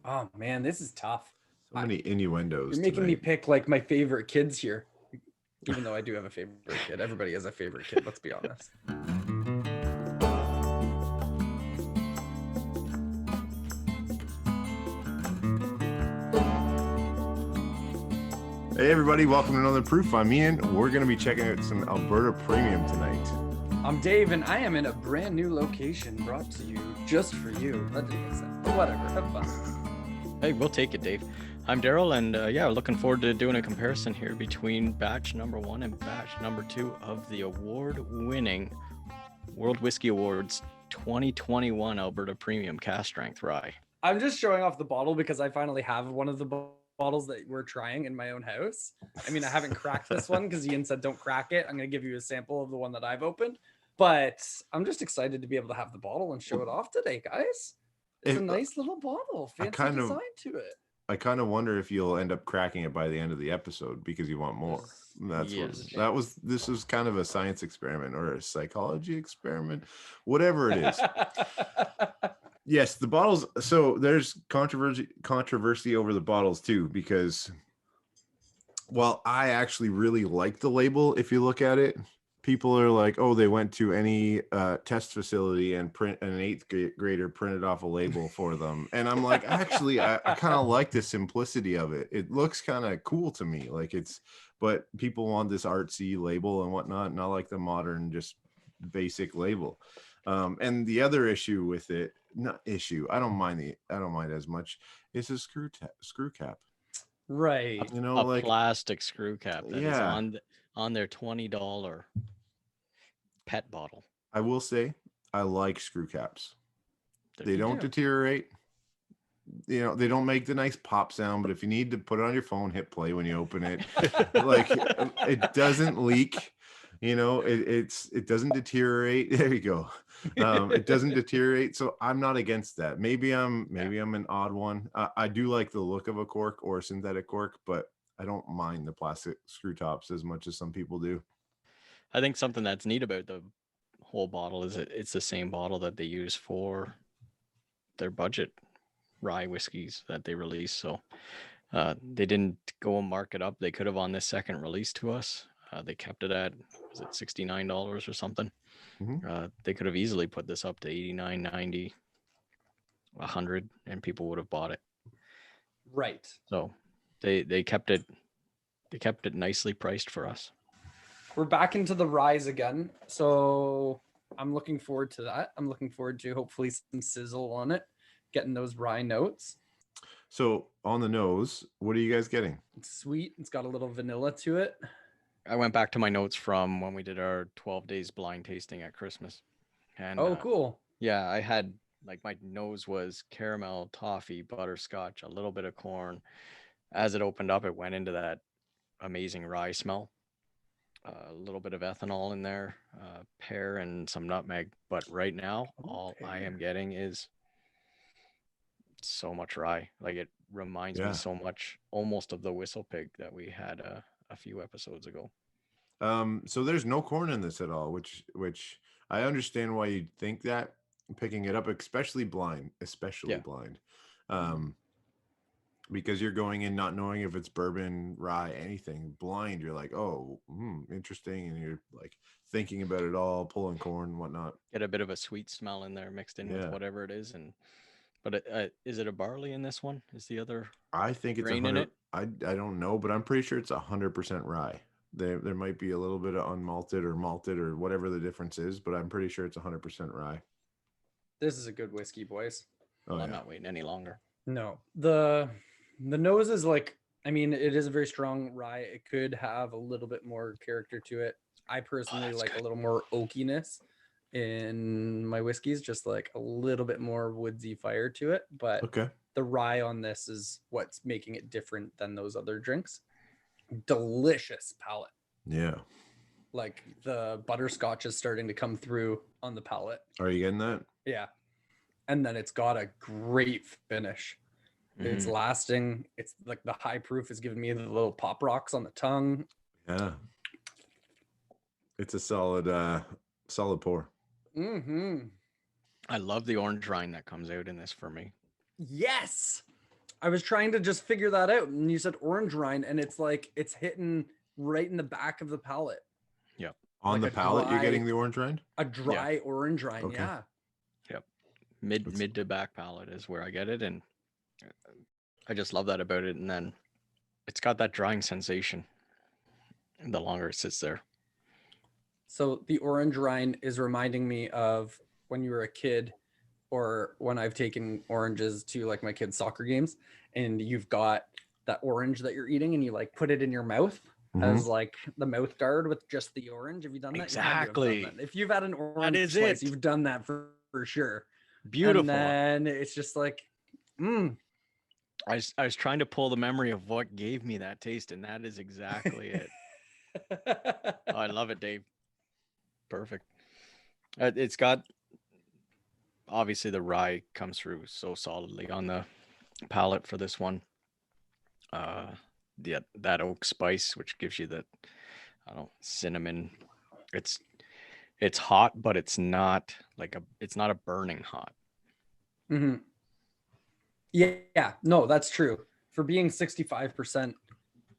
Oh man, this is tough. So many innuendos You're making me tonight. pick like my favorite kids here. Even though I do have a favorite kid. Everybody has a favorite kid, let's be honest. Hey everybody, welcome to another Proof. I'm Ian. We're going to be checking out some Alberta Premium tonight. I'm Dave, and I am in a brand new location brought to you just for you. That didn't make sense, but whatever, have fun. Hey, we'll take it, Dave. I'm Darryl, and yeah, looking forward to doing a comparison here between batch number 1 and batch number 2 of the award-winning World Whiskey Awards 2021 Alberta Premium Cask Strength Rye. I'm just showing off the bottle because I finally have one of the bottles that we're trying in my own house. I mean, I haven't cracked this one because Ian said don't crack it. I'm going to give you a sample of the one that I've opened, but I'm just excited to be able to have the bottle and show it off today, guys. It's a nice little bottle, fancy design to it. I kind of wonder if you'll end up cracking it by the end of the episode because you want more. This was kind of a science experiment or a psychology experiment, whatever it is. Yes, the bottles. So there's controversy over the bottles too, because while I actually really like the label, if you look at it, people are like, oh, they went to any test facility and an eighth grader printed off a label for them. And I'm like, actually, I kind of like the simplicity of it. It looks kind of cool to me. But people want this artsy label and whatnot. And I like the modern, just basic label. And the other issue with it, I don't mind as much, is a screw cap. Right. You know, a plastic screw cap that is on their $20 pet bottle. I will say I like screw caps. They don't deteriorate. You know, they don't make the nice pop sound, but if you need to put it on your phone, hit play when you open it. It doesn't leak. You know, it doesn't deteriorate. There you go. It doesn't deteriorate. So I'm not against that. Maybe I'm an odd one. I do like the look of a cork or a synthetic cork, but I don't mind the plastic screw tops as much as some people do. I think something that's neat about the whole bottle is it's the same bottle that they use for their budget rye whiskeys that they release. So they didn't go and mark it up. They could have on this second release to us. They kept it at, was it $69 or something? Mm-hmm. They could have easily put this up to $89, $90, $100, and people would have bought it. Right. So they kept it nicely priced for us. We're back into the ryes again, so I'm looking forward to that. I'm looking forward to hopefully some sizzle on it, getting those rye notes. So on the nose, what are you guys getting? It's sweet. It's got a little vanilla to it. I went back to my notes from when we did our 12 days blind tasting at Christmas. And cool. Yeah, I had my nose was caramel, toffee, butterscotch, a little bit of corn. As it opened up, it went into that amazing rye smell. A little bit of ethanol in there, pear and some nutmeg. But right now, all I am getting is so much rye. It reminds me so much almost of the whistle pig that we had a few episodes ago. So there's no corn in this at all, which I understand why you'd think that, picking it up, especially blind, because you're going in not knowing if it's bourbon, rye, anything. Blind, you're like, oh, interesting, and you're thinking about it all, pulling corn and whatnot. Get a bit of a sweet smell in there mixed in with whatever it is, but is it a barley in this one? Is the other? I think it's 100. In it? I don't know, but I'm pretty sure it's 100% rye. There might be a little bit of unmalted or malted or whatever the difference is, but I'm pretty sure it's 100% rye. This is a good whiskey, boys. I'm not waiting any longer. No, the nose is it is a very strong rye. It could have a little bit more character to it. I personally like good. A little more oakiness in my whiskeys, just a little bit more woodsy fire to it. But the rye on this is what's making it different than those other drinks. Delicious palate. Yeah. The butterscotch is starting to come through on the palate. Are you getting that? Yeah. And then it's got a great finish. Mm-hmm. It's lasting. It's the high proof is giving me the little pop rocks on the tongue. Yeah. It's a solid pour. Mm-hmm. I love the orange rind that comes out in this for me. Yes. I was trying to just figure that out, and you said orange rind, and it's like it's hitting right in the back of the palate. Yep. On Like the a palate, you're dry- getting the orange rind? A dry orange rind, Okay. yeah. Yep. Mid to back palate is where I get it, and I just love that about it. And then it's got that drying sensation the longer it sits there. So the orange rind is reminding me of when you were a kid, or when I've taken oranges to like my kids' soccer games, and you've got that orange that you're eating, and you like put it in your mouth as like the mouth guard with just the orange. Have you done that? Exactly. You had to have done that. If you've had an orange is slice, it. you've done that for sure. Beautiful. And then it's just like, I was trying to pull the memory of what gave me that taste, and that is exactly it. Oh, I love it, Dave. Perfect. It's got, obviously the rye comes through so solidly on the palate for this one. That oak spice, which gives you that, I don't know, cinnamon. It's hot, but it's not it's not a burning hot. Mm-hmm. Yeah, no, that's true. For being 65%,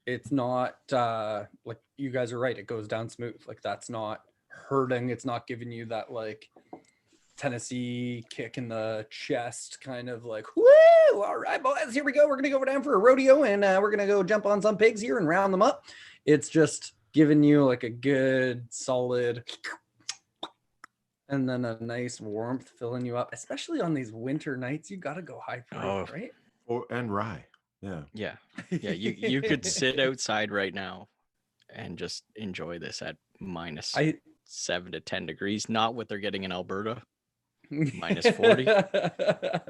it's not like, you guys are right. It goes down smooth. Like, that's not hurting. It's not giving you that like Tennessee kick in the chest, kind of like, woo, all right, boys, here we go. We're going to go down for a rodeo, and we're going to go jump on some pigs here and round them up. It's just giving you like a good solid, and then a nice warmth filling you up, especially on these winter nights. You got to go high proof, right? And rye. Yeah. You could sit outside right now and just enjoy this at minus 7 to 10 degrees, not what they're getting in Alberta, minus 40.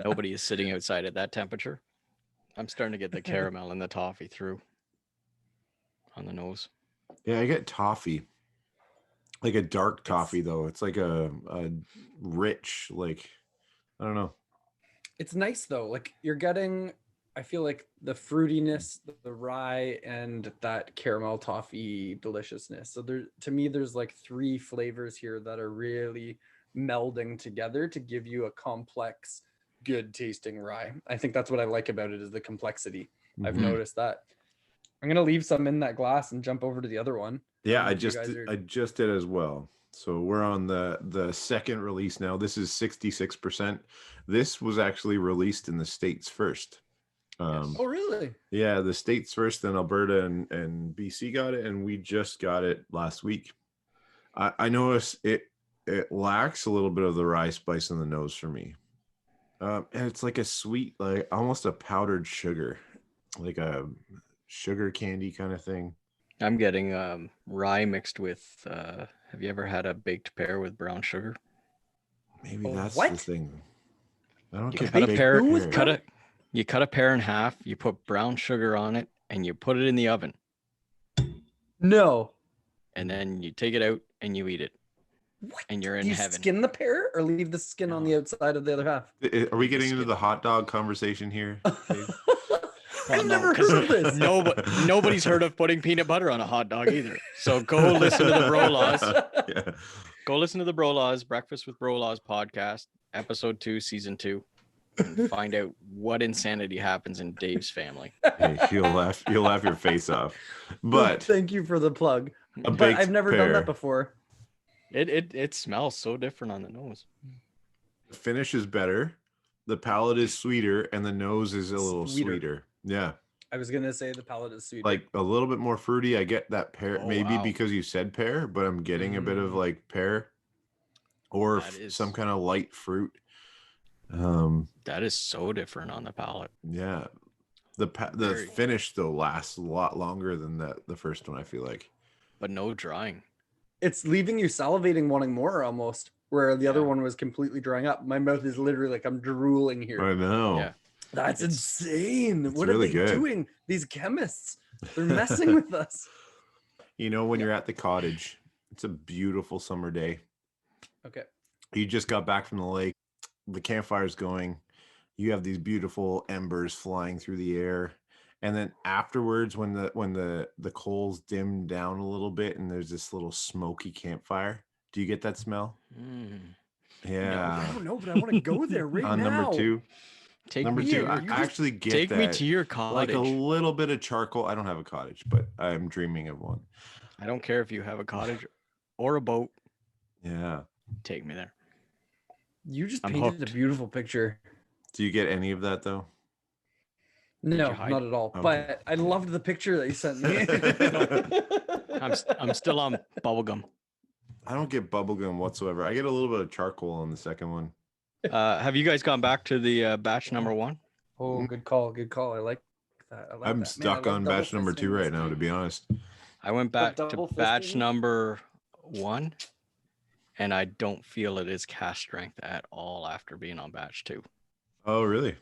Nobody is sitting outside at that temperature. I'm starting to get the caramel and the toffee through on the nose. Yeah, I get toffee, like a dark toffee, though. It's like a rich, like, I don't know. It's nice though. Like, you're getting, I feel like the fruitiness, the rye, and that caramel toffee deliciousness. So to me, there's like 3 flavors here that are really melding together to give you a complex, good tasting rye. I think that's what I like about it, is the complexity. I've noticed that. I'm gonna leave some in that glass and jump over to the other one. Yeah, I just did as well. So we're on the second release now. This is 66%. This was actually released in the States first. Oh, really? Yeah, the States first, then Alberta and BC got it, and we just got it last week. I noticed it lacks a little bit of the rye spice in the nose for me. And it's like a sweet, like almost a powdered sugar, like a sugar candy kind of thing. I'm getting rye mixed with, have you ever had a baked pear with brown sugar? Maybe that's the thing. I don't get baked pear. You cut a pear in half, you put brown sugar on it, and you put it in the oven. No. And then you take it out and you eat it. What? And you're in Do you heaven. Skin the pear, or leave the skin on the outside of the other half? Are we getting into the hot dog conversation here, Dave? I've never heard of this. Nobody's heard of putting peanut butter on a hot dog either. So go listen to the Bro Laws. Yeah. Go listen to the Bro Laws, Breakfast with Bro Laws podcast, episode 2, season 2, and find out what insanity happens in Dave's family. Hey, you'll laugh your face off. But thank you for the plug. But I've never done that before. It smells so different on the nose. The finish is better. The palate is sweeter, and the nose is a little sweeter. Yeah. I was gonna say the palate is sweeter. Like a little bit more fruity. I get that pear, because you said pear, but I'm getting a bit of like pear or some kind of light fruit. That is so different on the palate. Yeah. The finish though lasts a lot longer than the first one, I feel like. But no drying. It's leaving you salivating, wanting more almost, where the other one was completely drying up. My mouth is literally like I'm drooling here. I know. Yeah. That's insane. What really are they doing? These chemists, they're messing with us. You know, when you're at the cottage, it's a beautiful summer day. Okay. You just got back from the lake. The campfire's going. You have these beautiful embers flying through the air. And then afterwards, when the coals dim down a little bit and there's this little smoky campfire, do you get that smell? Yeah. I don't know, but I want to go there right on now. number 2. Number two, I actually get take that. me to your Like cottage. a little bit of charcoal. I don't have a cottage, but I'm dreaming of one. I don't care if you have a cottage or a boat. Yeah. Take me there. You just I'm painted hooked. a beautiful picture. Do you get any of that though? No, you hide? not at all. Okay. But I loved the picture that you sent me. I'm still on bubblegum. I don't get bubblegum whatsoever. I get a little bit of charcoal on the second one. Have you guys gone back to the batch number 1? Oh, good call. Good call. I like that. I like I'm that. stuck Man, I on love batch number 2 double-fisting right now, to whiskey. be honest. I went back to double batch fisting? number 1, and I don't feel it is cask strength at all after being on batch 2. Oh, really?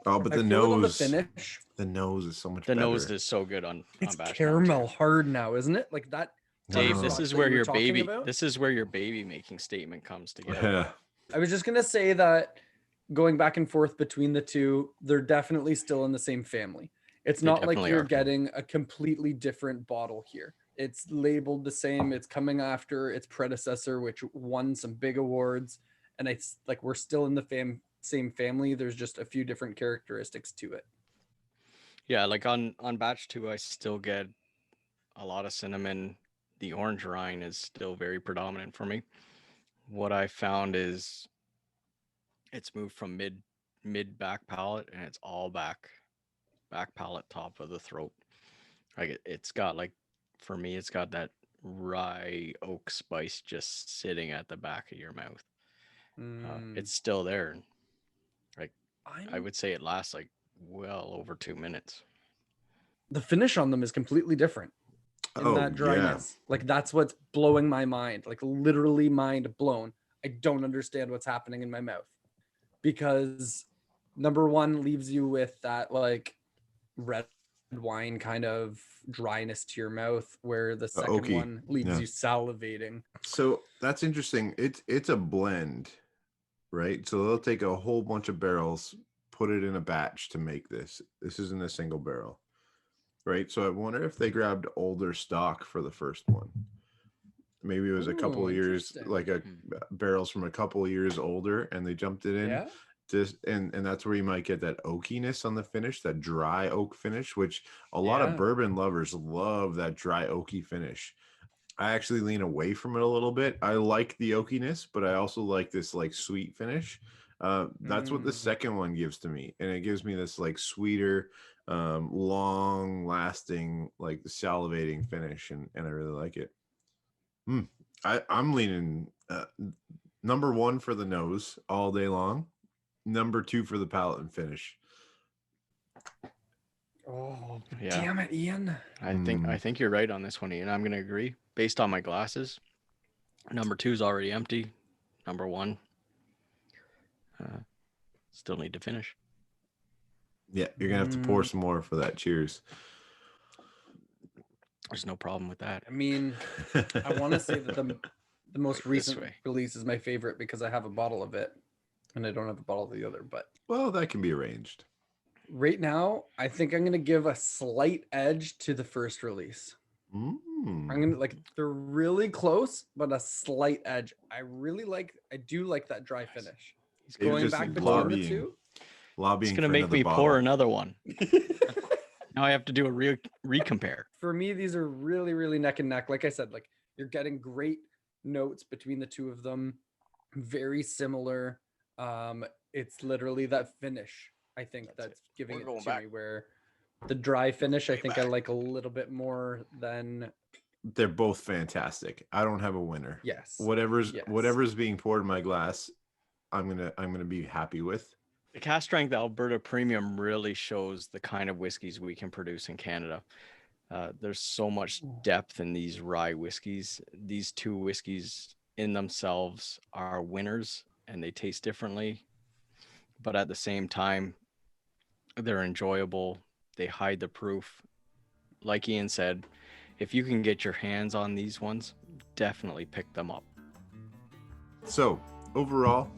Oh, but I the feel it on nose, the finish. the nose is so much The better. nose is so good on It's batch caramel number 2. hard now, isn't it? Like that. Dave, No. this butterscotch is that where you were your talking baby. about? This is where your baby making statement comes together. Yeah. I was just gonna say that going back and forth between the two, they're definitely still in the same family. It's They not like definitely you're are. getting a completely different bottle here. It's labeled the same. It's coming after its predecessor, which won some big awards, and it's like we're still in the same family. There's just a few different characteristics to it. Yeah, like on batch 2, I still get a lot of cinnamon. The orange rind is still very predominant for me. What I found is it's moved from mid back palate, and it's all back palate, top of the throat. Like it's got, like, for me, it's got that rye oak spice just sitting at the back of your mouth. It's still there. Like I would say it lasts like well over 2 minutes. The finish on them is completely different in that dryness. Like that's what's blowing my mind. Like literally mind blown. I don't understand what's happening in my mouth because number 1 leaves you with that like red wine kind of dryness to your mouth, where the second oaky. one leaves you salivating. So that's interesting. It's a blend, right? So they'll take a whole bunch of barrels, put it in a batch to make this. This isn't a single barrel, right? So I wonder if they grabbed older stock for the first one. Maybe it was a couple of years, like barrels from a couple of years older, and they jumped it in. Yeah. And that's where you might get that oakiness on the finish, that dry oak finish, which a lot of bourbon lovers love, that dry oaky finish. I actually lean away from it a little bit. I like the oakiness, but I also like this like sweet finish. That's what the second one gives to me, and it gives me this like sweeter, long lasting, like salivating finish, and I really like it. I'm leaning number 1 for the nose all day long, number 2 for the palate and finish. Oh, Yeah. damn it, Ian. I think you're right on this one, Ian. I'm gonna agree. Based on my glasses, number 2 is already empty. Number 1, still need to finish. Yeah, you're gonna have to pour some more for that. Cheers. There's no problem with that. I mean, I want to say that the most recent release is my favorite because I have a bottle of it and I don't have a bottle of the other, but well, that can be arranged. Right now, I think I'm going to give a slight edge to the first release. I'm going to they're really close, but a slight edge. I do like that dry finish. He's going back between the two. Lobbying. It's going to make me pour another one. Now I have to do a recompare. For me, these are really, really neck and neck. Like I said, like you're getting great notes between the two of them. Very similar. It's literally that finish. I think that's giving it to me, where the dry finish, I think I like a little bit more than. They're both fantastic. I don't have a winner. Yes. Whatever's being poured in my glass, I'm gonna be happy with. The cask strength Alberta Premium really shows the kind of whiskeys we can produce in Canada. There's so much depth in these rye whiskeys. These two whiskeys in themselves are winners, and they taste differently, but at the same time, they're enjoyable. They hide the proof. Like Ian said, if you can get your hands on these ones, definitely pick them up. So overall,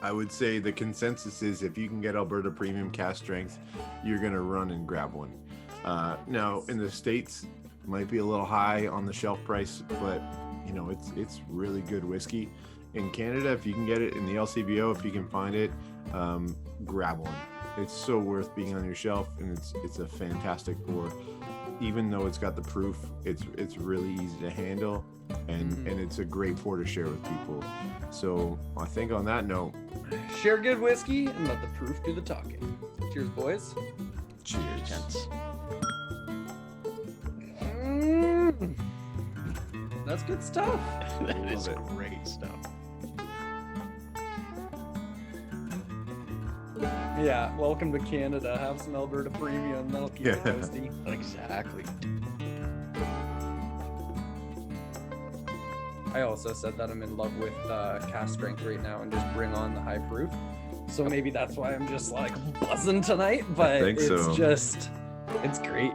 I would say the consensus is if you can get Alberta Premium cask strength, you're going to run and grab one. Now, in the States, it might be a little high on the shelf price, but, you know, it's really good whiskey. in Canada, if you can get it in the LCBO, if you can find it, grab one. It's so worth being on your shelf, and it's a fantastic pour. Even though it's got the proof, it's really easy to handle, and it's a great pour to share with people. So I think on that note, share good whiskey and let the proof do the talking. Cheers, boys. cheers. Gents. That's good stuff. That Love is it. great stuff. Yeah, welcome to Canada. Have some Alberta Premium. That'll keep it Yeah. roasty. Exactly. I also said that I'm in love with cask strength right now and just bring on the high proof. So maybe that's why I'm just like buzzing tonight. But think it's so. just, it's great.